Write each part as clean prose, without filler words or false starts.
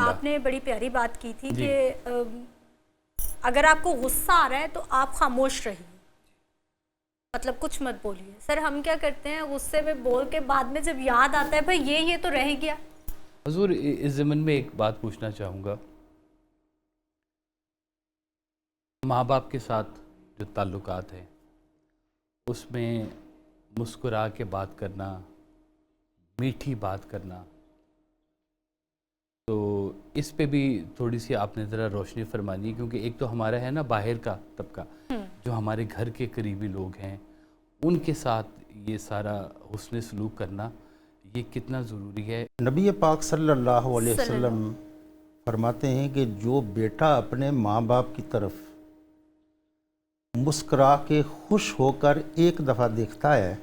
آپ نے بڑی پیاری بات کی تھی کہ اگر آپ کو غصہ آ رہا ہے تو آپ خاموش رہیے، مطلب کچھ مت بولیے. سر ہم کیا کرتے ہیں غصے میں بول کے بعد میں جب یاد آتا ہے بھائی یہ تو رہ گیا. حضور اس ضمن میں ایک بات پوچھنا چاہوں گا، ماں باپ کے ساتھ جو تعلقات ہیں اس میں مسکرا کے بات کرنا، میٹھی بات کرنا، تو اس پہ بھی تھوڑی سی آپ نے ذرا روشنی فرمانی، کیونکہ ایک تو ہمارا ہے نا باہر کا طبقہ جو ہمارے گھر کے قریبی لوگ ہیں، ان کے ساتھ یہ سارا حسن سلوک کرنا یہ کتنا ضروری ہے. نبی پاک صلی اللہ علیہ وسلم فرماتے ہیں کہ جو بیٹا اپنے ماں باپ کی طرف مسکرا کے خوش ہو کر ایک دفعہ دیکھتا ہے،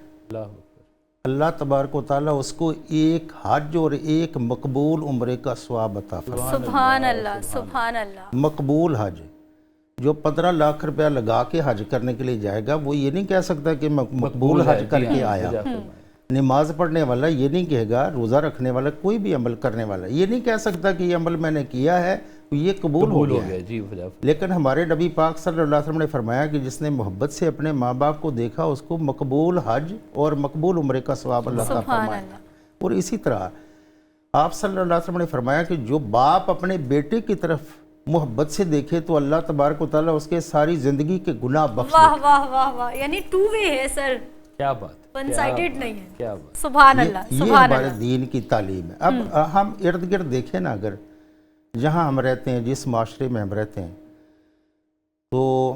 اللہ تبارک و تعالیٰ اس کو ایک حج اور ایک مقبول عمرے کا ثواب عطا فرماتا ہے. سبحان اللہ، سبحان اللہ. مقبول حج، جو 15 لاکھ روپیہ لگا کے حج کرنے کے لیے جائے گا وہ یہ نہیں کہہ سکتا کہ مقبول حج کر کے آیا. نماز پڑھنے والا یہ نہیں کہے گا، روزہ رکھنے والا، کوئی بھی عمل کرنے والا یہ نہیں کہہ سکتا کہ یہ عمل میں نے کیا ہے یہ قبول ہو گیا. لیکن ہمارے نبی پاک صلی اللہ علیہ وسلم نے فرمایا کہ جس نے محبت سے اپنے ماں باپ کو دیکھا اس کو مقبول حج اور مقبول عمرے کا ثواب اللہ کا فرمائے. اور اسی طرح آپ صلی اللہ علیہ وسلم نے فرمایا کہ جو باپ اپنے بیٹے کی طرف محبت سے دیکھے تو اللہ تبارک و تعالیٰ اس کے ساری زندگی کے گناہ بخش دے. واہ واہ واہ واہ، یعنی ٹو وے ہے سر، کیا بات، ون سائیڈڈ نہیں ہے. کیا بات. سبحان اللہ، یہ ہمارے دین کی تعلیم ہے. اب ہم ارد گرد دیکھیں نا، اگر جہاں ہم رہتے ہیں، جس معاشرے میں ہم رہتے ہیں، تو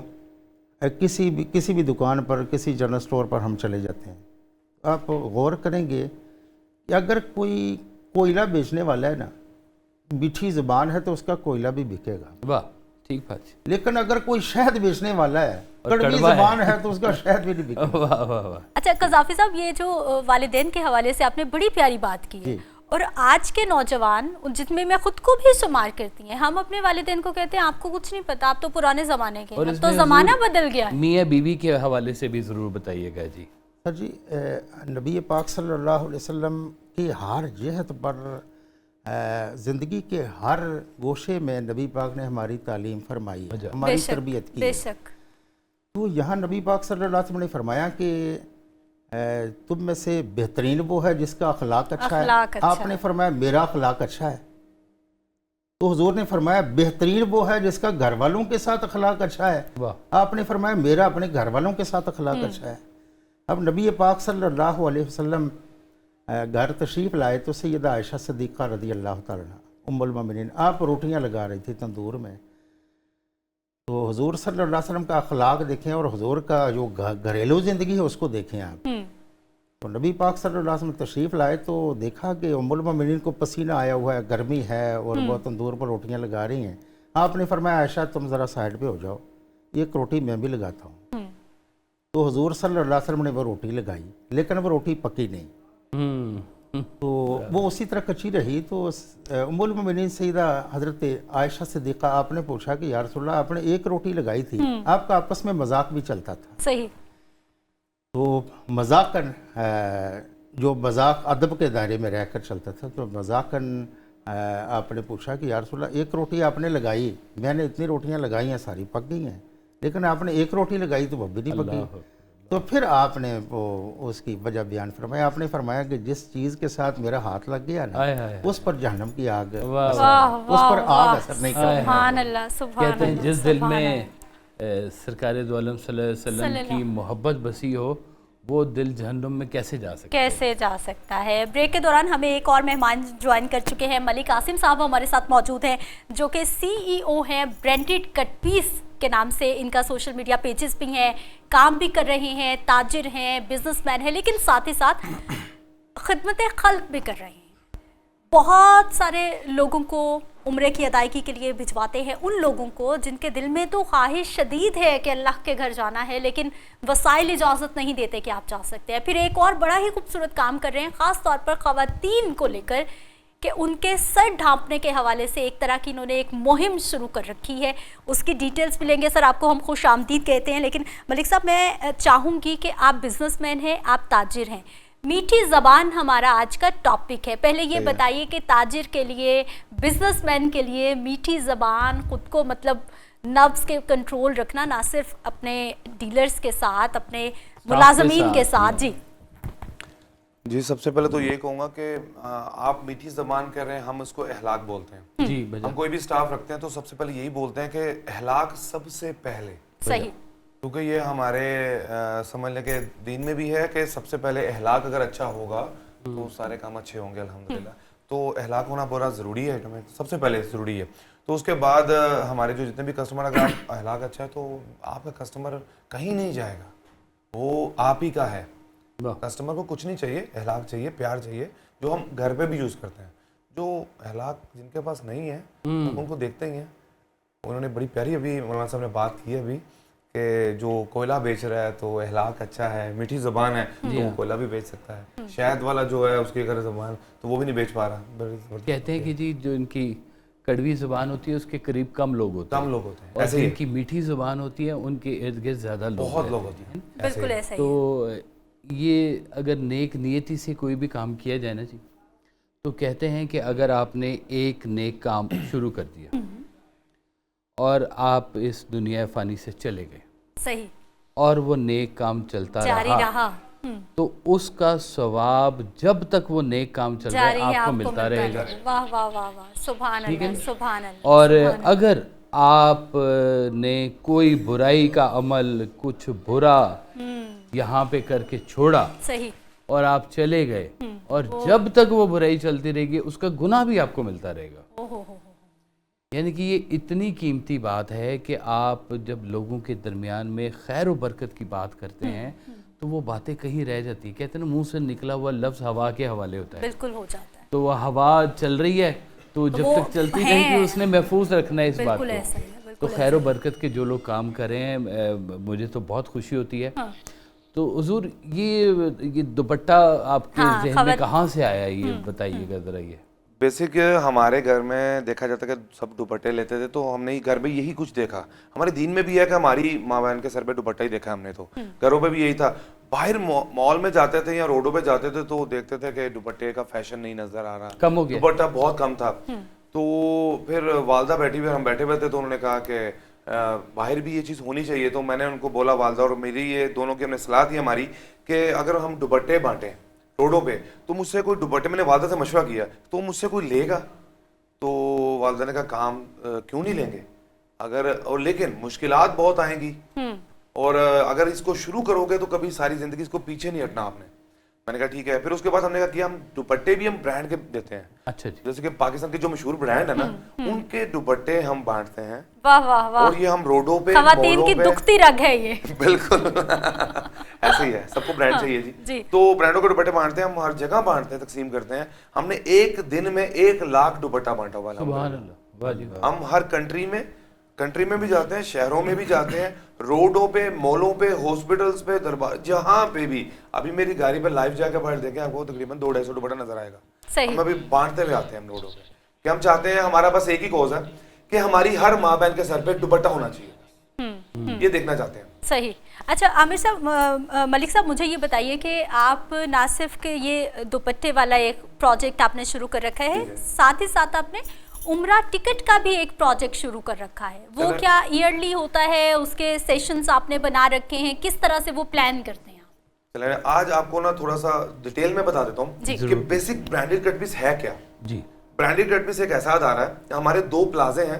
کسی بھی دکان پر، کسی جنرل سٹور پر ہم چلے جاتے ہیں، آپ غور کریں گے کہ اگر کوئی کوئلہ بیچنے والا ہے نا، میٹھی زبان ہے تو اس کا کوئلہ بھی بکے گا. واہ، ٹھیک بات. لیکن اگر کوئی شہد بیچنے والا ہے، کڑوی زبان ہے تو اس کا شہد بھی نہیں بکے گا. واہ واہ واہ. اچھا قذافی صاحب، یہ جو والدین کے حوالے سے آپ نے بڑی پیاری بات کی ہے، اور آج کے نوجوان جن میں میں خود کو بھی شمار کرتی ہیں، ہم اپنے والدین کو کہتے ہیں آپ کو کچھ نہیں پتا، آپ تو پرانے زمانے کے، اب تو زمانہ بدل گیا ہے. میاں بیوی کے حوالے سے بھی ضرور بتائیے گا. جی سر جی، نبی پاک صلی اللہ علیہ وسلم کی ہر جہت پر، زندگی کے ہر گوشے میں نبی پاک نے ہماری تعلیم فرمائی، ہماری تربیت کی. بے شک. تو یہاں نبی پاک صلی اللہ علیہ وسلم نے فرمایا کہ تم میں سے بہترین وہ ہے جس کا اخلاق اچھا ہے. آپ نے فرمایا میرا اخلاق اچھا ہے. تو حضور نے فرمایا بہترین وہ ہے جس کا گھر والوں کے ساتھ اخلاق اچھا ہے. آپ نے فرمایا میرا اپنے گھر والوں کے ساتھ اخلاق اچھا ہے. اب نبی پاک صلی اللہ علیہ وسلم گھر تشریف لائے تو سیدہ عائشہ صدیقہ رضی اللہ تعالیٰ عنہا ام المومنین، آپ روٹیاں لگا رہی تھی تندور میں. تو حضور صلی اللہ علیہ وسلم کا اخلاق دیکھیں اور حضور کا جو گھریلو زندگی ہے اس کو دیکھیں آپ. تو نبی پاک صلی اللہ علیہ وسلم تشریف لائے تو دیکھا کہ ام المومنین کو پسینہ آیا ہوا ہے، گرمی ہے اور وہ تندور پر روٹیاں لگا رہی ہیں. آپ نے فرمایا عائشہ تم ذرا سائڈ پہ ہو جاؤ، ایک روٹی میں بھی لگاتا ہوں. تو حضور صلی اللہ علیہ وسلم نے وہ روٹی لگائی، لیکن وہ روٹی پکی نہیں، تو وہ اسی طرح کچی رہی. تو ام المومنین سیدہ حضرت عائشہ صدیقہ، آپ نے پوچھا کہ یا رسول اللہ آپ نے ایک روٹی لگائی تھی، آپ کا آپس میں مذاق بھی چلتا تھا. صحیح. تو مذاقاً، جو مذاق ادب کے دائرے میں رہ کر چلتا تھا، تو مذاقاً آپ نے پوچھا کہ یا رسول اللہ ایک روٹی آپ نے لگائی، میں نے اتنی روٹیاں لگائی ہیں ساری پک گئی ہیں، لیکن آپ نے ایک روٹی لگائی تو وہ بھی نہیں پکی. تو پھر آپ نے وہ اس کی وجہ بیان فرمایا. آپ نے فرمایا کہ جس چیز کے ساتھ میرا ہاتھ لگ گیا نا اس پر جہنم کی آگ، اس پر آگ اثر نہیں کرتی. سبحان اللہ، سبحان اللہ. کہتے ہیں جس دل میں سرکار دو عالم صلی اللہ علیہ وسلم کی محبت بسی ہو وہ دل جہنم میں کیسے جا سکتا ہے. بریک کے دوران ہمیں ایک اور مہمان جوائن کر چکے ہیں، ملک قاسم صاحب ہمارے ساتھ موجود ہیں، جو کہ سی ای او ہیں برینڈڈ کٹ پیس کے نام سے. ان کا سوشل میڈیا پیجز بھی ہیں، کام بھی کر رہے ہیں، تاجر ہیں، بزنس مین ہیں، لیکن ساتھ ہی ساتھ خدمت خلق بھی کر رہے ہیں. بہت سارے لوگوں کو عمرے کی ادائیگی کے لیے بھجواتے ہیں، ان لوگوں کو جن کے دل میں تو خواہش شدید ہے کہ اللہ کے گھر جانا ہے، لیکن وسائل اجازت نہیں دیتے کہ آپ جا سکتے ہیں. پھر ایک اور بڑا ہی خوبصورت کام کر رہے ہیں، خاص طور پر خواتین کو لے کر، کہ ان کے سر ڈھانپنے کے حوالے سے ایک طرح کی انہوں نے ایک مہم شروع کر رکھی ہے. اس کی ڈیٹیلز بھی لیں گے. سر آپ کو ہم خوش آمدید کہتے ہیں، لیکن ملک صاحب میں چاہوں گی کہ آپ بزنس مین ہیں، آپ تاجر ہیں، میٹھی زبان ہمارا آج کا ٹاپک ہے. پہلے یہ بتائیے کہ تاجر کے لیے, بزنس مین کے لیے میٹھی زبان, خود کو مطلب نفس کے کنٹرول رکھنا, نہ صرف اپنے ڈیلرز کے ساتھ, اپنے ملازمین کے ساتھ. جی سب سے پہلے تو یہ کہوں گا کہ آپ میٹھی زبان کہہ رہے ہیں, ہم اس کو اخلاق بولتے ہیں. جی ہم کوئی بھی سٹاف رکھتے ہیں تو سب سے پہلے یہی بولتے ہیں کہ اخلاق سب سے پہلے. صحیح. کیونکہ یہ ہمارے سمجھ لیں کہ دین میں بھی ہے کہ سب سے پہلے اخلاق اگر اچھا ہوگا تو سارے کام اچھے ہوں گے الحمدللہ. تو اخلاق ہونا بڑا ضروری ہے, سب سے پہلے ضروری ہے. تو اس کے بعد ہمارے جو جتنے بھی کسٹمر, اگر آپ اخلاق اچھا ہے تو آپ کا کسٹمر کہیں نہیں جائے گا, وہ آپ ہی کا ہے. کسٹمر کو کچھ نہیں چاہیے, اخلاق چاہیے, پیار چاہیے, جو ہم گھر پہ بھی یوز کرتے ہیں. جو اخلاق جن کے پاس نہیں ہے ان کو دیکھتے ہی ہیں. انہوں نے بڑی پیاری ابھی مولانا صاحب نے بات کی ہے ابھی کہ جو کوئلہ بیچ رہا ہے تو اخلاق اچھا ہے, میٹھی زبان ہے تو وہ کوئلہ بھی بیچ سکتا ہے. شہد والا جو ہے اس کی اگر زبان تو وہ بھی نہیں بیچ پا رہا. کہتے ہیں کہ جی جو ان کی کڑوی زبان ہوتی ہے اس کے قریب کم لوگ ہوتے ہیں, اور ایسے ان کی میٹھی زبان ہوتی ہے ان کے ارد گرد زیادہ لوگ, بہت لوگ ہوتے ہیں. بالکل ایسا ہی. تو یہ اگر نیک نیتی سے کوئی بھی کام کیا جائے نا جی, تو کہتے ہیں کہ اگر آپ نے ایک نیک کام شروع کر دیا اور آپ اس دنیا فانی سے چلے گئے, صحیح, اور وہ نیک کام چلتا جاری رہا, تو اس کا ثواب جب تک وہ نیک کام چل رہا ہے آپ کو ملتا رہے گا. واہ واہ واہ واہ, سبحان اللہ, سبحان اللہ. اور اگر آپ نے کوئی برائی کا عمل, کچھ برا یہاں پہ کر کے چھوڑا, صحیح, اور آپ چلے گئے, اور جب تک وہ برائی چلتی رہے گی اس کا گناہ بھی آپ کو ملتا رہے گا. یعنی کہ یہ اتنی قیمتی بات ہے کہ آپ جب لوگوں کے درمیان میں خیر و برکت کی بات کرتے ہیں تو وہ باتیں کہیں رہ جاتی. کہتے ہیں نا, منہ سے نکلا ہوا لفظ ہوا کے حوالے ہوتا ہے. بالکل ہو جاتا ہے. تو وہ ہوا چل رہی ہے تو جب تک چلتی رہے گی اس نے محفوظ رکھنا ہے اس بات کو. تو خیر و برکت کے جو لوگ کام کر رہے ہیں مجھے تو بہت خوشی ہوتی ہے. تو حضور یہ دوپٹہ آپ کے ذہن میں کہاں سے آیا, یہ بتائیے گا ذرا. یہ بیسک ہمارے گھر میں دیکھا جاتا ہے کہ سب دوپٹے لیتے تھے, تو ہم نے گھر میں یہی کچھ دیکھا. ہمارے دین میں بھی ہے کہ ہماری ماں بہن کے سر پہ دوپٹہ ہی دیکھا ہم نے, تو گھروں پہ بھی یہی تھا. باہر مال میں جاتے تھے یا روڈوں پہ جاتے تھے تو دیکھتے تھے کہ دوپٹے کا فیشن نہیں نظر آ رہا, کم ہو گیا, دوپٹہ بہت کم تھا. تو پھر والدہ بیٹھی ہوئی, ہم بیٹھے ہوئے تھے, تو انہوں نے کہا کہ باہر بھی یہ چیز ہونی چاہیے. تو میں نے ان کو بولا, والدہ اور میری یہ دونوں کی ہم نے صلاح دی ہماری, کہ اگر ہم دوپٹے بانٹیں روڈوں پہ تو مجھ سے کوئی دوپٹے, میں نے والدہ سے مشورہ کیا, تو مجھ سے کوئی لے گا؟ تو والدہ نے کہا کام کیوں نہیں لیں گے, اگر اور لیکن مشکلات بہت آئیں گی, اور اگر اس کو شروع کرو گے تو کبھی ساری زندگی اس کو پیچھے نہیں ہٹنا آپ نے. میں نے کہا ٹھیک ہے. پھر اس کے بعد ہم نے کہا کہ ہم دوپٹے بھی ہم برانڈ کے دیتے ہیں. اچھا جی, جیسے کہ پاکستان کے جو مشہور برانڈ ہے نا, ان کے دوپٹے ہم بانٹتے ہیں. واہ واہ واہ, اور یہ ہم روڈوں پہ, خواتین کی دکھتی رگ ہے یہ. بالکل ایسے ہی ہے, سب کو برانڈ چاہیے جی. تو برانڈوں کے دوپٹے بانٹتے ہیں ہم, ہر جگہ بانٹتے ہیں, تقسیم کرتے ہیں. ہم نے ایک دن میں 1 لاکھ دوپٹہ بانٹا ہوا ہے. سبحان اللہ, واہ جی واہ. ہم ہر کنٹری میں بھی جاتے ہیں, شہروں میں بھی جاتے ہیں, روڈوں پہ, مالوں پہ, ہاسپٹلز پہ, دربار, جہاں پہ بھی. ابھی میری گاڑی پہ لائیو جا کے باہر دیکھیں آپ کو تقریباً 200-250 دوپٹہ نظر آئے گا. ہم ابھی بانٹتے ہوئے آتے ہیں ہم روڈوں پہ, کہ ہم چاہتے ہیں, ہمارا بس ایک ہی کوز ہے کہ ہماری ہر ماں بہن کے سر پہ دوپٹہ ہونا چاہیے, یہ دیکھنا چاہتے ہیں. صحیح. اچھا عامر صاحب, ملک صاحب, مجھے یہ بتائیے کہ آپ نہ صرف کہ یہ دوپٹے والا ایک پروجیکٹ آپ نے شروع کر رکھا ہے, ساتھ ہی ساتھ آپ نے عمرہ ٹکٹ کا بھی ایک پروجیکٹ شروع کر رکھا ہے. وہ کیا ایئرلی ہوتا ہے, اس کے سیشنز آپ نے بنا رکھے ہیں, کس طرح سے وہ پلان کرتے ہیں؟ چلیں آج آپ کو نا تھوڑا سا ڈیٹیل میں بتا دیتا ہوں کہ بیسک برانڈڈ کٹ پیس ہے کیا. جی, برانڈڈ کٹ پیس ایک ایسا ادارہ ہے, ہمارے 2 پلازے ہیں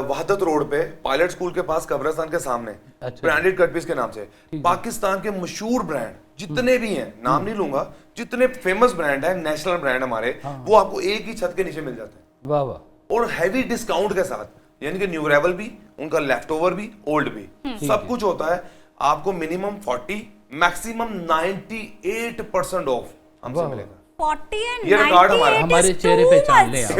وحدت روڈ پہ, پائلٹ اسکول کے پاس, قبرستان کے سامنے, برانڈڈ کٹ پیس کے نام سے. پاکستان کے مشہور برانڈ جتنے بھی ہیں, نام نہیں لوں گا, جتنے فیمس برانڈ ہیں, نیشنل برانڈ ہمارے, وہ آپ کو ایک ہی چھت کے نیچے مل جاتے ہیں. واہ واہ. اور ہیوی ڈسکاؤنٹ کے ساتھ, یعنی کہ نیو ریول بھی, ان کا لیفٹ اوور بھی, اولڈ بھی, سب کچھ ہوتا ہے. آپ کو منیمم 40 میکسیمم 98% آف ہم سے ملے گا. 40 and 98 یہ ریکارڈ ہمارے چہرے پہچان لیں آپ.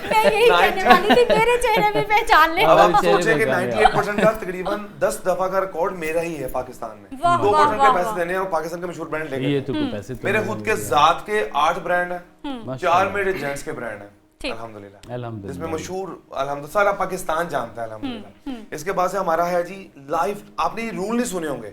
میں یہی کہنے والی تھی, میرے چہرے بھی پہچان لیں. اب آپ سوچیں کہ 98% کا تقریباً 10 دفعہ کا ریکارڈ میرا ہی ہے پاکستان میں. 2% کے پیسے دینے ہیں اور پاکستان کے مشہور برانڈ لے گئے. میرے خود کے ذات کے 8 برانڈ ہیں, 4 میرے جینٹس کے برانڈ ہیں الحمدللہ, جس میں مشہور الحمدللہ سارا پاکستان جانتا ہے الحمدللہ. اس کے بعد سے ہمارا ہے جی لائف, آپ نے یہ رول نہیں سنے ہوں گے,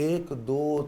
1 2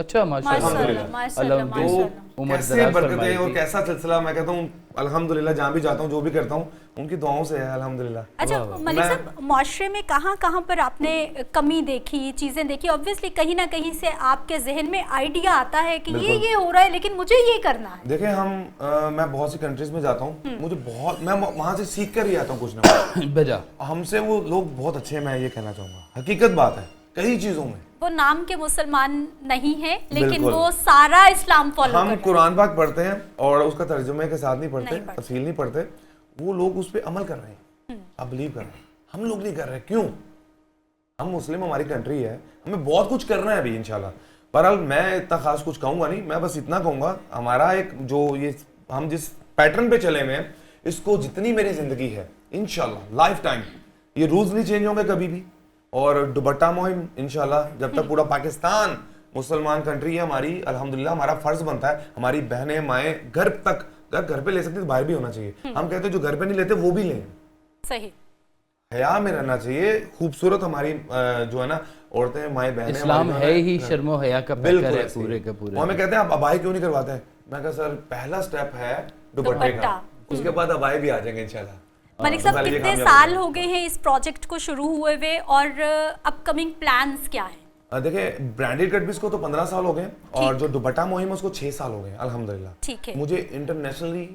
اچھا ماشاءاللہ ماشاءاللہ کیسے برکتیں اور کیسا سلسلہ. میں کہتا ہوں الحمدللہ جہاں بھی جاتا ہوں جو بھی کرتا ہوں ان کی دعاؤں سے ہے الحمدللہ. اچھا ملک صاحب معاشرے میں کہاں کہاں پر آپ نے کمی دیکھی, چیزیں دیکھی؟ آبویسلی کہیں نہ کہیں سے آپ کے ذہن میں آئیڈیا آتا ہے کہ یہ ہو رہا ہے لیکن مجھے یہ کرنا ہے. دیکھیں میں بہت سی کنٹریز میں جاتا ہوں, مجھے بہت, میں وہاں سے سیکھ کر ہی آتا ہوں کچھ نہ کچھ. بجا ہم سے وہ لوگ بہت اچھے ہیں, میں یہ کہنا چاہوں گا, حقیقت بات ہے کئی چیزوں میں. وہ نام کے مسلمان نہیں ہیں لیکن وہ سارا اسلام فالو ہم قرآن پاک پڑھتے ہیں اور اس کا ترجمے کے ساتھ نہیں پڑھتے, تفصیل نہیں پڑھتے. وہ لوگ اس پہ عمل کر رہے ہیں, آپ بلیو کر رہے ہیں, ہم لوگ نہیں کر رہے. کیوں؟ ہم مسلم, ہماری کنٹری ہے, ہمیں بہت کچھ کرنا ہے ابھی انشاءاللہ. بہرحال میں اتنا خاص کچھ کہوں گا نہیں, میں بس اتنا کہوں گا ہمارا ایک جو یہ ہم جس پیٹرن پہ چلے ہوئے ہیں اس کو جتنی میری زندگی ہے انشاءاللہ لائف ٹائم یہ رولز نہیں چینج ہوں گے کبھی بھی. اور دوپٹہ مہم انشاءاللہ جب تک پورا پاکستان مسلمان کنٹری ہے ہماری, الحمدللہ ہمارا فرض بنتا ہے ہماری بہنیں مائیں گھر تک, گھر پہ لے سکتے تو باہر بھی ہونا چاہیے. ہم کہتے ہیں جو گھر پہ نہیں لیتے وہ بھی لیں, صحیح حیا میں رہنا چاہیے. خوبصورت ہماری جو ہے نا عورتیں مائیں بہنیں, اسلام ہے ہی شرم و حیا کا پیکر ہے پورے کا پورے. وہ ہمیں کہتے ہیں آپ ابائی کیوں نہیں کرواتے ہیں؟ میں کہا سر پہلا سٹیپ ہے دوپٹے کا, اس کے بعد ابائی بھی آ جائیں گے انشاءاللہ. ملک صاحب کتنے سال ہو گئے ہیں اس پروجیکٹ کو شروع ہوئے ہوئے اور اپ کمنگ پلانز کیا ہیں؟ دیکھیں برانڈیڈ کٹ پیس کو تو 15 سال ہو گئے اور جو دوپٹہ مہم ہے اس کو 6 سال ہو گئے الحمدللہ. ٹھیک ہے. مجھے انٹرنیشنلی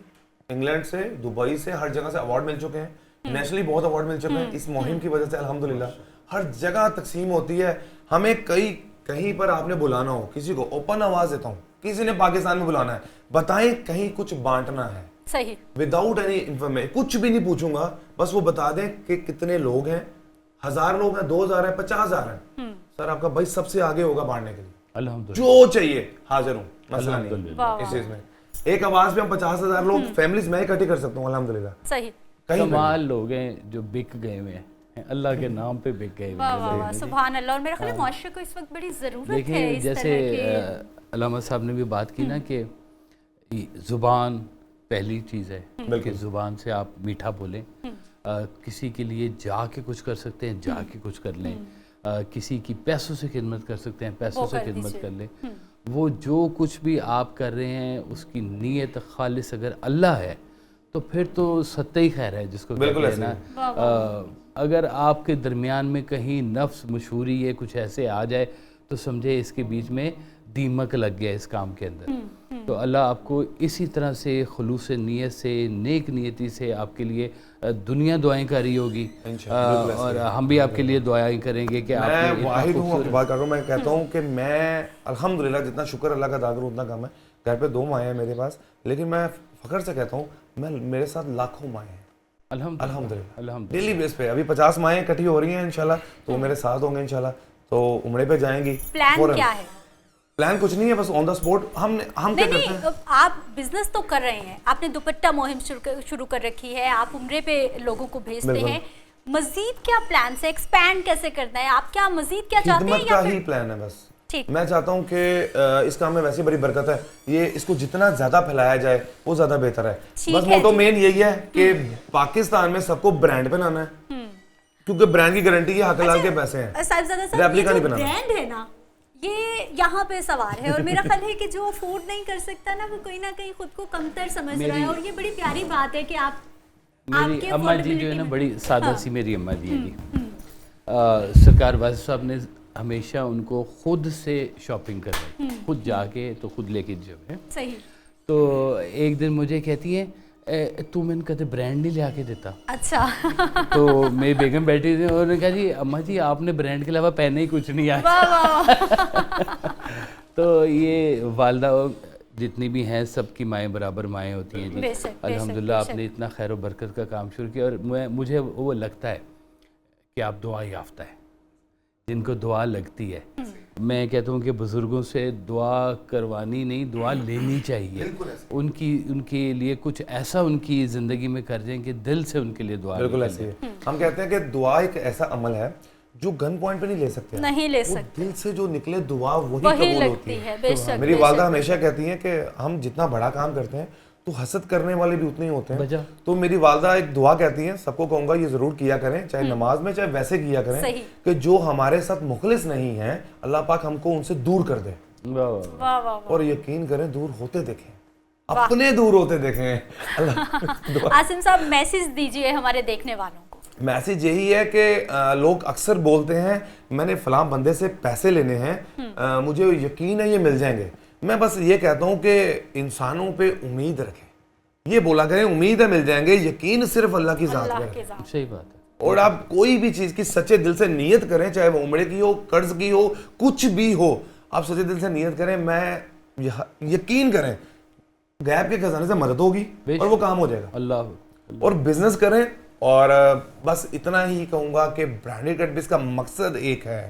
انگلینڈ سے, دبئی سے, ہر جگہ سے ایوارڈ مل چکے ہیں, نیشنلی بہت ایوارڈ مل چکے ہیں اس مہم کی وجہ سے الحمدللہ. ہر جگہ تقسیم ہوتی ہے. ہمیں کہیں پر آپ نے بلانا ہو کسی کو, اوپن آواز دیتا ہوں, کسی نے پاکستان میں بلانا ہے, بتائیں کہیں کچھ بانٹنا ہے, صحیح, وداؤٹ اینی انفارمیشن, کچھ بھی نہیں پوچھوں گا, بس وہ بتا دیں کہ کتنے لوگ ہیں, 1000 لوگ ہیں, 2000 ہیں, 50,000 ہیں, سر آپ کا بھائی سب سے آگے ہوگا بانٹنے کے لیے. الحمدللہ جو چاہیے حاضر ہوں, مسئلہ نہیں اس چیز میں. ایک آواز پہ ہم 50,000 لوگ فیملیز میں اکٹھے کر سکتا ہوں الحمدللہ. صحیح, کمال لوگ ہیں جو بک گئے ہوئے ہیں, اللہ کے نام پہ بک گئے ہوئے ہیں. سبحان اللہ. اور میرا خیال ہے معاشرے کو اس وقت بڑی ضرورت ہے دیکھیں جیسے علامہ صاحب نے بھی بات کی نا کہ زبان پہلی چیز ہے کہ زبان سے آپ میٹھا بولیں, کسی کے لیے جا کے کچھ کر سکتے ہیں, جا کے کچھ کر لیں, کسی کی پیسوں سے خدمت کر سکتے ہیں, پیسوں سے خدمت کر لیں. وہ جو کچھ بھی آپ کر رہے ہیں اس کی نیت خالص اگر اللہ ہے تو پھر تو ستہ ہی خیر ہے جس کو کہتے ہیں نا. اگر آپ کے درمیان میں کہیں نفس مشہوری ہے کچھ ایسے آ جائے تو سمجھے اس کے بیچ میں دیمک لگ گیا اس کام کے اندر. تو اللہ آپ کو اسی طرح سے خلوص نیت سے, نیک نیتی سے آپ کے لیے دنیا دعائیں کر رہی ہوگی, اور ہم بھی آپ کے لیے دعائیں کریں گے کہ میں واحد ہوں, آپ کی بات کر رہا ہوں. میں کہتا ہوں کہ میں الحمدللہ جتنا شکر اللہ کا ادا کروں اتنا کم ہے. گھر پہ 2 مائیں ہیں میرے پاس, لیکن میں فخر سے کہتا ہوں میرے ساتھ لاکھوں مائیں ہیں الحمدللہ. ڈیلی بیس پہ ابھی 50 مائیں اکٹھی ہو رہی ہیں انشاءاللہ, تو وہ میرے ساتھ ہوں گے انشاءاللہ, تو عمرے پہ جائیں گی. پلان کیا ہے؟ پلان کچھ نہیں ہے, بس آن دا اسپوٹ ہم کیا کرتے ہیں. آپ بزنس تو کر رہے ہیں, آپ نے دوپٹہ مہم شروع کر رکھی ہے, آپ عمرے پہ لوگوں کو بھیجتے ہیں, مزید کیا پلانس ہے, ایکسپینڈ کیسے کرنا ہے, آپ کیا مزید کیا چاہتے ہیں؟ خدمت کا ہی پلان ہے بس. میں چاہتا ہوں کہ اس کام میں ویسے بڑی برکت ہے, یہ اس کو جتنا زیادہ پھیلایا جائے وہ زیادہ بہتر ہے. بس موٹو مین یہی ہے کہ پاکستان میں سب کو برانڈ پہ لانا ہے, کیونکہ برانڈ کی گارنٹی یہ حق لال کے پیسے ہیں, ریپلیکا نہیں بنانا. برانڈ ہے نا یہ یہاں پہ سوار ہے, اور میرا خیال ہے کہ جو افورڈ نہیں کر سکتا نا وہ کہیں نہ کہیں خود کو کمتر سمجھ رہا ہے. اور یہ بڑی پیاری بات ہے کہ آپ میری اماں جی جو ہے نا بڑی سادہ سی میری اماں جی ہے جی, سرکار واضح صاحب نے ہمیشہ ان کو خود سے شاپنگ کروائی, خود جا کے تو خود لے کے جو ہے. صحیح. تو ایک دن مجھے کہتی ہے تو میں نے کہتے برانڈ نہیں لے آ کے دیتا. اچھا. تو میری بیگم بیٹھی تھی, انہوں نے کہا جی اماں جی آپ نے برانڈ کے علاوہ پہنے ہی کچھ نہیں آیا. تو یہ والدہ جتنی بھی ہیں سب کی مائیں برابر مائیں ہوتی ہیں جی. الحمدللہ آپ نے اتنا خیر و برکت کا کام شروع کیا, اور مجھے وہ لگتا ہے کہ آپ دعا یافتہ ہے, جن کو دعا لگتی ہے. میں کہتا ہوں کہ بزرگوں سے دعا کروانی نہیں, دعا لینی چاہیے. ان کے لیے کچھ ایسا ان کی زندگی میں کر دیں کہ دل سے ان کے لیے دعا. بالکل ایسے ہے. ہم کہتے ہیں کہ دعا ایک ایسا عمل ہے جو گن پوائنٹ پہ نہیں لے سکتے, نہیں لے سکتے, دل سے جو نکلے دعا وہی قبول ہوتی ہے. میری والدہ ہمیشہ کہتی ہیں کہ ہم جتنا بڑا کام کرتے ہیں تو حسد کرنے والے بھی اتنے ہی ہوتے ہیں. تو میری والدہ ایک دعا کہتی ہیں, سب کو کہوں گا یہ ضرور کیا کریں, چاہے نماز میں چاہے ویسے کیا کریں, کہ جو ہمارے ساتھ مخلص نہیں ہیں اللہ پاک ہم کو ان سے دور کر دے. واہ واہ واہ واہ اور یقین کریں دور ہوتے دیکھیں, اپنے دور ہوتے دیکھیں. اللہ عاصم صاحب میسج دیجئے ہمارے دیکھنے والوں کو. میسج یہی ہے کہ لوگ اکثر بولتے ہیں میں نے فلاں بندے سے پیسے لینے ہیں, مجھے یقین ہے یہ مل جائیں گے. میں بس یہ کہتا ہوں کہ انسانوں پہ امید رکھیں, یہ بولا کریں امید ہے مل جائیں گے, یقین صرف اللہ کی ذات پہ رکھیں. صحیح بات ہے. اور آپ کوئی بھی چیز کی سچے دل سے نیت کریں, چاہے وہ عمرے کی ہو, قرض کی ہو, کچھ بھی ہو, آپ سچے دل سے نیت کریں, میں یقین کریں غیب کے خزانے سے مدد ہوگی اور وہ کام ہو جائے گا. اللہ اور بزنس کریں. اور بس اتنا ہی کہوں گا کہ برانڈیڈ کٹ پیس کا مقصد ایک ہے,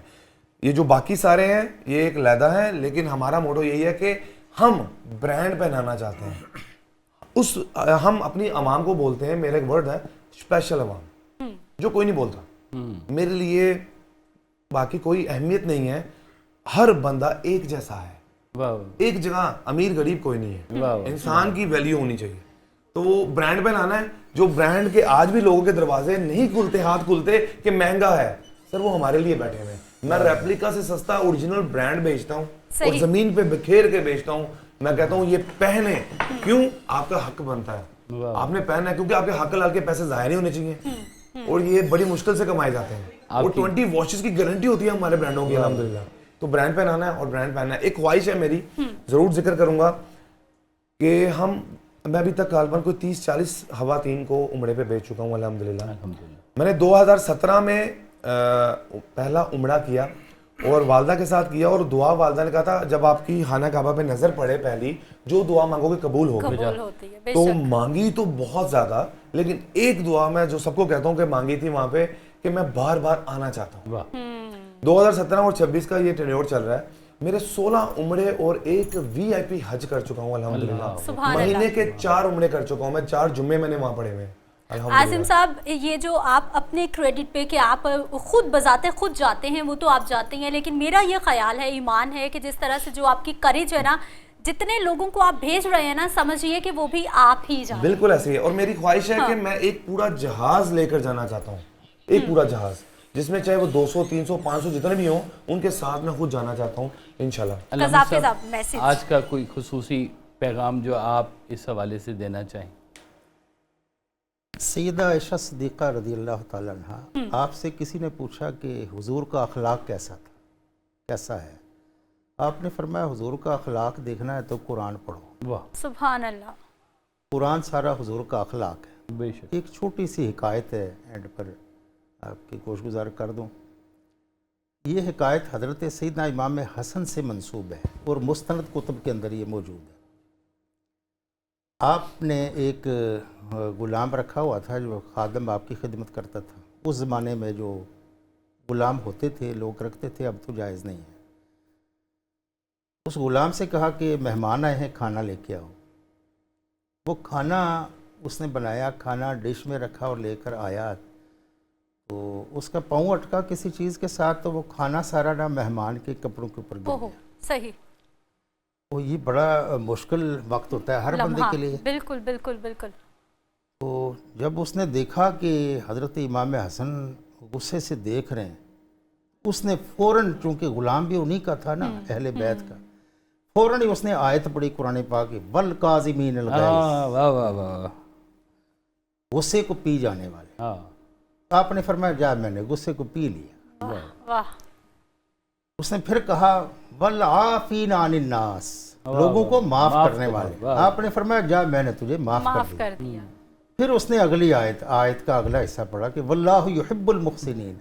یہ جو باقی سارے ہیں یہ ایک علیحدہ ہے, لیکن ہمارا موٹو یہی ہے کہ ہم برانڈ پہنانا چاہتے ہیں. ہم اپنی عوام کو بولتے ہیں, میرا ایک ورڈ ہے اسپیشل عوام, جو کوئی نہیں بولتا. میرے لیے باقی کوئی اہمیت نہیں ہے, ہر بندہ ایک جیسا ہے, ایک جگہ امیر غریب کوئی نہیں ہے, انسان کی ویلیو ہونی چاہیے. تو وہ برانڈ پہ لانا ہے, جو برانڈ کے آج بھی لوگوں کے دروازے نہیں کھلتے, ہاتھ کھلتے کہ مہنگا ہے, سر وہ ہمارے لیے بیٹھے ہوئے ہیں. میں ریپلیکا سے سستا اوریجنل برانڈ بیچتا ہوں اور زمین پہ بکھیر کے بیچتا ہوں. میں کہتا ہوں یہ پہنے, کیوں, آپ کا حق بنتا ہے, آپ نے پہننا ہے, کیونکہ آپ کے حق لال کے پیسے ضائع نہیں ہونے چاہیے, اور یہ بڑی مشکل سے کمائے جاتے ہیں. اور 20 واچز کی گارنٹی ہوتی ہے ہمارے برانڈوں کی الحمدللہ. تو برانڈ پہنانا ہے اور برانڈ پہننا ہے. ایک خواہش ہے میری, ضرور ذکر کروں گا کہ میں ابھی تک غالباً کوئی 30-40 خواتین کو عمرے پہ بھیج چکا ہوں الحمدللہ. میں نے 2017 میں پہلا عمرہ کیا اور والدہ کے ساتھ کیا, اور دعا والدہ نے کہا تھا جب آپ کی خانہ کعبہ پہ نظر پڑے پہلی, جو دعا مانگو گے قبول ہوگی. تو مانگی تو بہت زیادہ, لیکن ایک دعا میں جو سب کو کہتا ہوں کہ مانگی تھی وہاں پہ کہ میں بار بار آنا چاہتا ہوں. 2017 اور 26 کا یہ ٹینیور چل رہا ہے, میرے 16 عمرے اور ایک VIP حج کر چکا ہوں الحمدللہ. مہینے کے 4 عمرے کر چکا ہوں میں, 4 جمعے میں نے وہاں پڑھے ہوئے. عاصم صاحب یہ جو آپ اپنے کریڈٹ پہ کہ آپ خود بذات خود جاتے ہیں وہ تو آپ جاتے ہیں, لیکن میرا یہ خیال ہے, ایمان ہے کہ جس طرح سے جو آپ کی کریج ہے نا, جتنے لوگوں کو آپ بھیج رہے ہیں نا, سمجھیے کہ وہ بھی آپ ہی جاتے ہیں. بالکل ایسے ہی ہے, اور میری خواہش ہے کہ میں ایک پورا جہاز لے کر جانا چاہتا ہوں, ایک پورا جہاز جس میں چاہے وہ 200 300 500 جتنے بھی ہوں, ان کے ساتھ میں خود جانا چاہتا ہوں انشاءاللہ. آج کا کوئی خصوصی پیغام جو آپ اس حوالے سے دینا چاہیں. سیدہ عائشہ صدیقہ رضی اللہ تعالیٰ عنہ, آپ سے کسی نے پوچھا کہ حضور کا اخلاق کیسا تھا, کیسا ہے؟ آپ نے فرمایا حضور کا اخلاق دیکھنا ہے تو قرآن پڑھو. واہ سبحان اللہ. قرآن سارا حضور کا اخلاق ہے. بے شک. ایک چھوٹی سی حکایت ہے, اینڈ پر آپ کی گوش گزار کر دوں. یہ حکایت حضرت سیدنا امام حسن سے منسوب ہے اور مستند کتب کے اندر یہ موجود ہے. آپ نے ایک غلام رکھا ہوا تھا جو خادم آپ کی خدمت کرتا تھا. اس زمانے میں جو غلام ہوتے تھے لوگ رکھتے تھے, اب تو جائز نہیں ہے. اس غلام سے کہا کہ مہمان آئے ہیں, کھانا لے کے آؤ. وہ کھانا اس نے بنایا, کھانا ڈش میں رکھا اور لے کر آیا, تو اس کا پاؤں اٹکا کسی چیز کے ساتھ, تو وہ کھانا سارا نہ مہمان کے کپڑوں کے اوپر گر گیا. صحیح. تو یہ بڑا مشکل وقت ہوتا ہے ہر بندے کے لیے. بالکل بالکل بالکل. تو جب اس نے دیکھا کہ حضرت امام حسن غصے سے دیکھ رہے ہیں, اس نے فوراً, چونکہ غلام بھی انہی کا تھا نا, اہل بیت کا, فوراً ہی اس نے آیت پڑھی قرآن پاک کی, والکاظمین الغیظ, واہ واہ واہ, غصے کو پی جانے والے. آپ نے فرمایا جا میں نے غصے کو پی لیا. واہ. اس نے پھر کہا والعافین عن الناس, لوگوں کو معاف کرنے والے. آپ نے فرمایا جا میں نے تجھے معاف کر دیا. پھر اس نے اگلی آیت کا اگلا حصہ پڑھا کہ واللہ یحب المحسنین,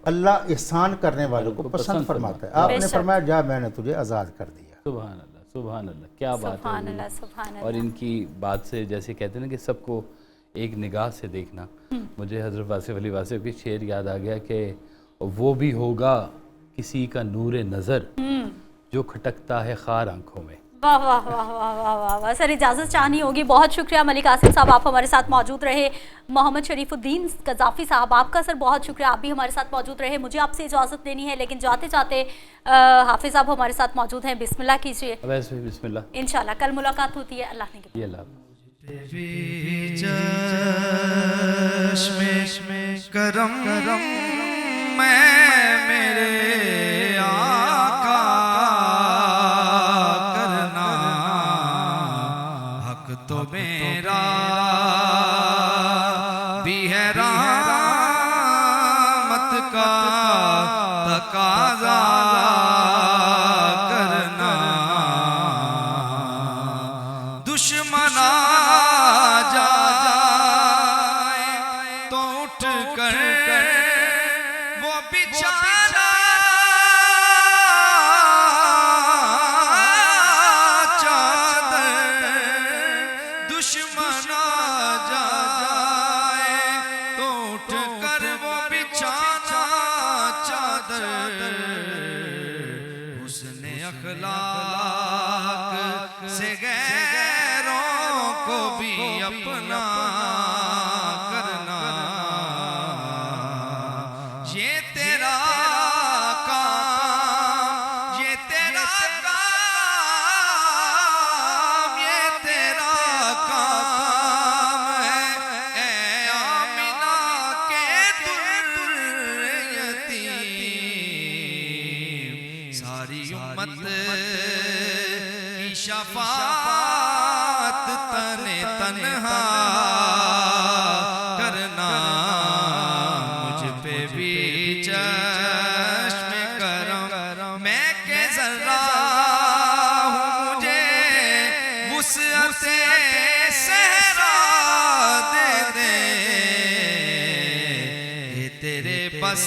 اللہ احسان کرنے والوں کو پسند فرماتا ہے. آپ نے فرمایا جا میں نے تجھے آزاد کر دیا. سبحان اللہ سبحان اللہ, کیا بات ہے. اور ان کی بات سے جیسے کہتے ہیں نا کہ سب کو ایک نگاہ سے دیکھنا, مجھے حضرت واصف علی واصف کی شعر یاد آ گیا کہ وہ بھی ہوگا کسی کا نور نظر جو کھٹکتا ہے خار آنکھوں میں. واہ واہ واہ واہ واہ واہ واہ. سر اجازت چاہنی ہوگی. بہت شکریہ ملک قاسم صاحب, آپ ہمارے ساتھ موجود رہے. محمد شریف الدین قذافی صاحب, آپ کا سر بہت شکریہ, آپ بھی ہمارے ساتھ موجود رہے. مجھے آپ سے اجازت لینی ہے, لیکن جاتے جاتے حافظ صاحب ہمارے ساتھ موجود ہیں, بسم اللہ کیجیے. بسم اللہ. انشاءاللہ کل ملاقات ہوتی ہے. اللہ نے یہ اللہ کرم میں میرے آقا اخلاق سے غیروں کو بھی اپنا کرنا، یہ تیرا کام، یہ تیرا کام، یہ تیرا کام ہے اے آمنہ کے در یتیم، ساری امت کی شفاعت تنہا کرنا، مجھ پہ بھی چشم کرم، میں کہ ذرا ہوں مجھے وسعت صحرا دے دے، یہ تیرے بس